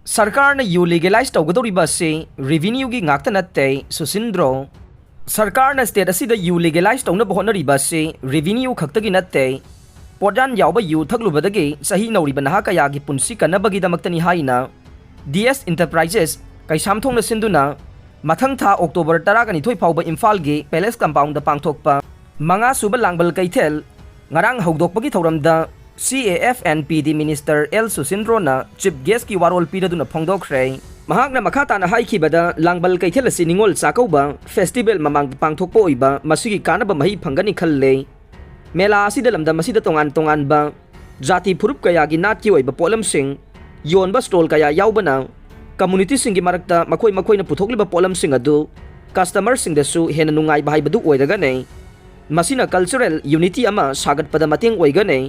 सरकार ने you legalise तौगदौरिबा से रेवेन्यू की ngakta natte susindro सरकार ने स्टेट असिदा यू लीगलाइज तौनबा होनरिबा से रेवेन्यू खक्तगी natte पोजान यावबा यू थकलुबदगे सही नौरिबा नहा कयागी पुंसी कनबगीदमक्तनी हाइना DS इंटरप्राइजेस कैसामथोंग सिंधुना मथंग था अक्टोबर 12 फाउबा इम्फाल गे पैलेस कंपाउंड पांगथोकपा मंगा सुबा लांगबल कैथेल ngarang hawdokpagi thauramda CAFNPD Minister L Susindrona Chief Guest ki warol piraduna phongdokre mahakna makhatana haikibada langbal kaithel asi ningol chakauba festival mamang pangthokpo oiba masigi kanaba mahi phangani khalle mela asida lamda masida tongan ba jati phurup kaya gi nat ki oiba polam sing yonba stall kaya yaubana community sing gi marakta makoi na puthokliba polam sing adu customer sing dasu hena nungai bahai badu oidaga nei masina cultural unity ama sagat pada mateng oigane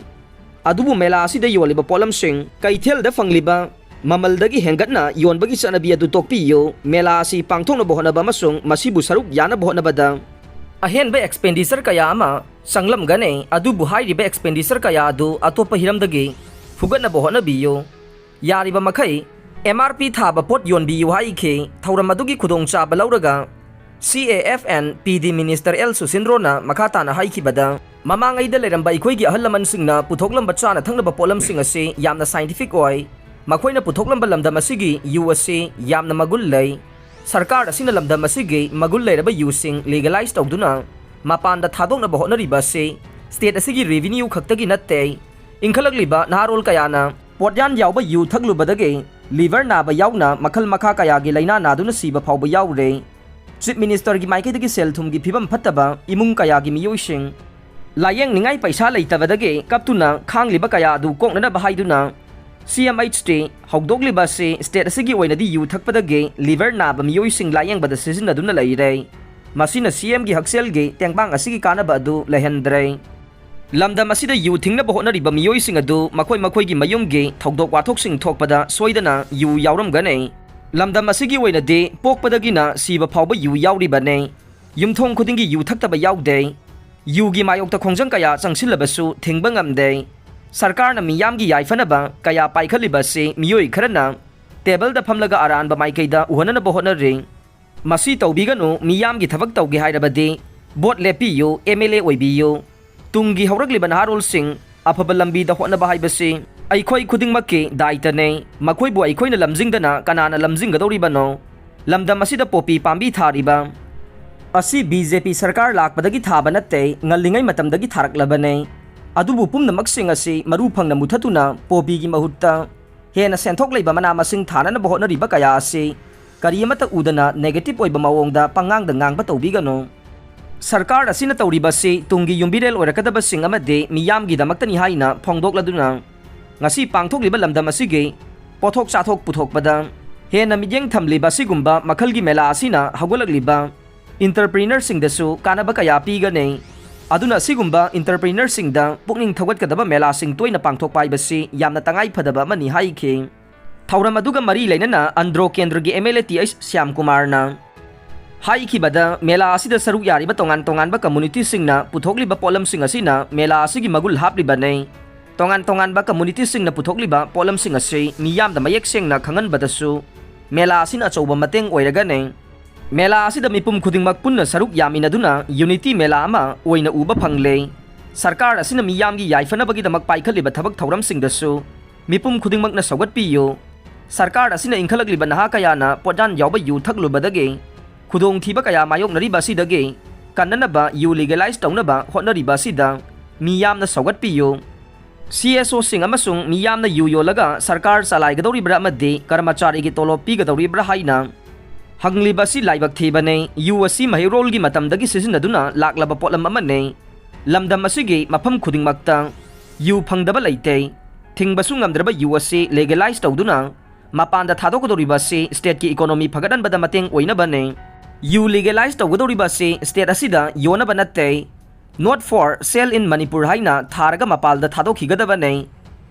adubu mela asida yoliba polam sing kaithel da fangliba mamaldagi hengatna yonbagi chanabi adu tokpi yo mela asi pangthong na bohna ba masung masibu saruk yana bohna bada ahen ba expenditure kaya ama sanglam gane adubu high riba expenditure kaya adu atopa hiramdagi fugatna bohna biyo yariba makai MRP thaba pot yonbi yu hai ke thauram adugi khudong cha balauraga CAFNPD Minister L Susindrona makhatana haikibada mamangaida leramba ikoigi ahalaman singna puthoklam bachana thanglaba polam sing ase yamna scientific oi makoina puthoklam balamda masigi USA yamna magul lei sarkar asina lamda masigi magul leiraba using legalized tawduna mapanda thadokna bahonari base state asigi revenue khaktagi natte inkhalakliba naharol kayana potyan yawba yu thaglubadage liver naba yawna makhal makha kaya gi laina naduna siba phawba yawre Chief Minister की माइकैदगी cell थुमगी फिबम फत्तबा इमुंग कयागी मियोइसिंग लायेंग निंगाई पैसा लेतबदगे कप्तुना खांगलिबा कया दु कोंगना बहाइदुना CMH टे हौदोगलिबा से state असगी ओइनदी you थकपदगे liver नाब मियोइसिंग लायेंग बद सिजनदुना लैरे मसिना CM की हक्सेल गे तेंगबांग असगी कानबा अदु लहंद्रे लमदम असिदा you थिंगना बहोनरिबा मियोइसिंग अदु मखोय मखोयगी मयुमगे थौदोक वाथोकसिंग थोकपदा सोइदना you यावरमगने lamdam asigi oinade pokpadagina siba phawba yu yauribane yumthong khudingi yu thaktaba yaude yu gi mayokta khongjang kaya changsilabasu thingba ngamde sarkar na miyamgi yaifanaba kaya paikhaliba se miyoi kharana table da phamlaga aran ba maikaida uhana bohona ring masi tawbiganu miyamgi thabak tawge hairabade bot lepi yo MLA oibiyo tungi hawragliba naharol sing afaba lambi da hona bahaibase अखोई खुदिंगमक्की दायित्वने मखोइबु अखोइना लमजिंगदना कनाना लमजिंगदौरिबनो लमदम असिदा पोपी पांबी थारिबा असि BJP सरकार लाकपदगी थाबा नत्ते ngaliंgai matamdagi tharaklabane adubu pumnamaksinga asi maru phangna muthatuना Poppy की mahutta हेना सेंथोक लेबा मना मसिंग थाना बहोना रिबा कया asi करियमता Udhna negative ओइबा मावोंगदा पंगांगदा ngang तौबिगनो सरकार असिना तौरिबासि Tungi युम्बिरेल ओरकदबसिंग अमदे मियामगी दमक्तनी हाइना फोंगदोकलदुना ngasi pangthokliba lamdam asigi pothok chathok puthokpada hena midyeng thamliba sigumba makhalgi mela asina hagolagliba entrepreneur sing dasu kanaba kaya pigane aduna sigumba entrepreneur sing da pukning thogat kadaba mela sing toina pangthok paibasi yamna tangai phadaba mani haike thauram aduga mari leinana andro kendra gi MLA TH Syam Kumar na haiki bada mela asida saruk yari ba tongan ba community singna puthokliba polam sing asina mela asigi magul hapliba nei tongan ba community sing na puthokliba polam sing ase miyam da mayek seng na khangan badasu mela asina chauba mateng oiraga ne mela asida mipum khudingmak punna saruk yamina duna unity mela ama oina uba phangle sarkar asina miyam gi yaifana bagi damak paikhaliba thabak thauram sing dasu mipum khudingmak na sagat piyo sarkar asina inkhalakliba naha kaya na podan yawba yu thaklubadage khudong thiba kaya mayok nari basidage kannana ba yu legalize taunaba hotnari basida miyam na sagat piyo CSO sing amasung miyamna yuyolaga sarkar salaigadoribra amadde karmachari gi tolop pigadoribra haina hanglibasi laibak thebane USC mahirol gi matamdagi sisinaduna laklaba potlam amane lamdam asigi mafam khudingmakta yu phangdaba leite thingbasu ngamdraba USC legalize tawduna mapanda thadokodoribasi state ki economy phagadan bada mateng oina bane yu legalize tawgodoribasi state asida yona banatte Not for sale in Manipur haina tharaga mapalda thadokhigadabane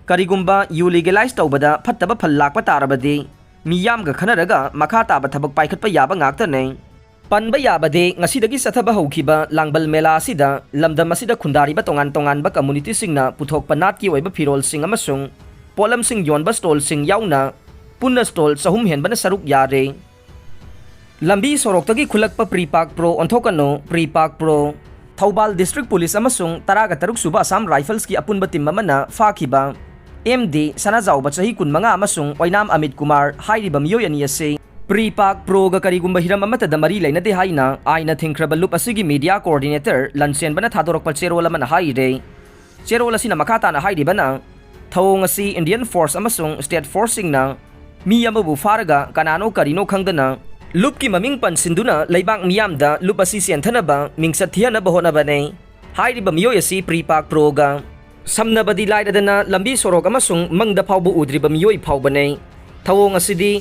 karigumba yu legalize tawbada phattaba phal lakpa tarabadi miyam ga khanaraga makha taba thabak paikhatpa yaba ngaktane panba yabade ngasidagi sathaba hokhiba langbal mela asida lamdam asida khundariba tongan ba community singna puthok panat ki oiba phirol sing amasung polam sing yonba stall sing yauna पुन्ना stall चहुम हेनबना सरुक यारे लंबी सोरोक्तगी खुलकपा PREPAK pro ओंथोकनो PREPAK pro Thoubal district police अमसुंग तरागा तरुक सुबा असम राइफल्स की अपुनबा टीम अमना फाखिबा एमडी सनाजाउबा चही कुनमंगा अमसुंग ओइनाम अमित कुमार हाइरिबा मियोय अनि असे प्रीपाक प्रोगा करिगुंबा हिरम अमतदा मरी लेनदे हाइना आइना थिंख्रबा लुप असिगी मीडिया कोऑर्डिनेटर लंचेनबना थादोरकपा चेरोल अमना हाइरे चेरोल असिना मखाताना हाइरिबना थौंग असी इंडियन फोर्स अमसुंग स्टेट फोर्सिंगना मी अमबु फारगा कनानो करिनो खंगदना लुप की ममिंग पनसिंदुना लैबाक मियामदा लुप असी सेंथनबा मिंगसत थियनबा होनबने हाइरिबा मियोय असी प्रीपाक प्रोगा समनबदी लाइदना लंबी सोरोक अमसुंग मंगदा फावबु उद्रिबा मियोय फावबने थौंग असिदी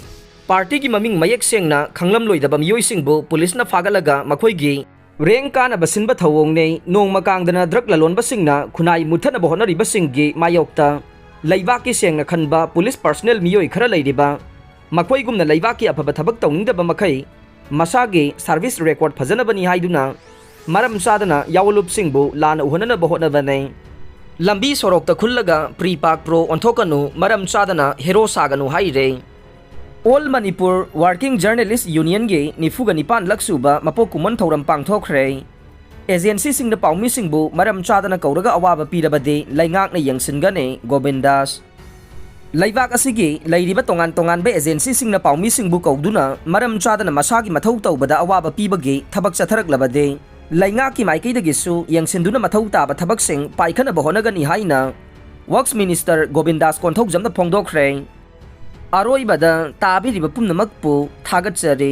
पार्टी की ममिंग मयेक सेंगना खंगलम लोइदबा मियोयसिंगबु पुलिसना फागलगा मखोयगी रेंग कानबा सिनबा थौंगने नोंग मकांगदना ड्रग ललोनबसिंगना खुनाई मुथनबा होनरिबसिंगी मायोक्ता लैबाकी सेंगना खनबा पुलिस पर्सनल मियोय खरा लैरिबा मखोयगुमना लैबाकी अफबा थबक तौनिंगदबा मखै मसागे सर्विस रेकॉर्ड फजनबनी हाइदुना मरम चादना यावलुपसिंगबु लाना उहननबा होनबने लंबी सोरोक्ता खुल्लगा प्रीपाक प्रो ओंथोकनु मरम चादना हेरो सागनु हाइरे all Manipur working journalist union के निफुगा निपान लक्सुबा मपो कुमन थौरम पांगथोखरे एजेंसी सिंगना पाउमीसिंगबु मरम चादना कौरगा अवाबा पीरबदे लैंगाकना यंगसिनगने गोविंदास लैबाक असिगी लैरिबा तोंगान तोंगानबे एजेंसी सिंगना पाउमीसिंगबु कौदुना मरम चादना मसागी मथौ तौबदा अवाबा पीबगे थबक चथरकलबदे लैंगाकी माइकैदगिसु यंगसिनदुना मथौ ताबा थबकसिंग पाइखनबा होनगनी हाइना वर्क्स मिनिस्टर गोविंदास कोंथौजमना फोंदोखरे अरोइबदा ताबिरिबा पुनमकपु थागतचरे।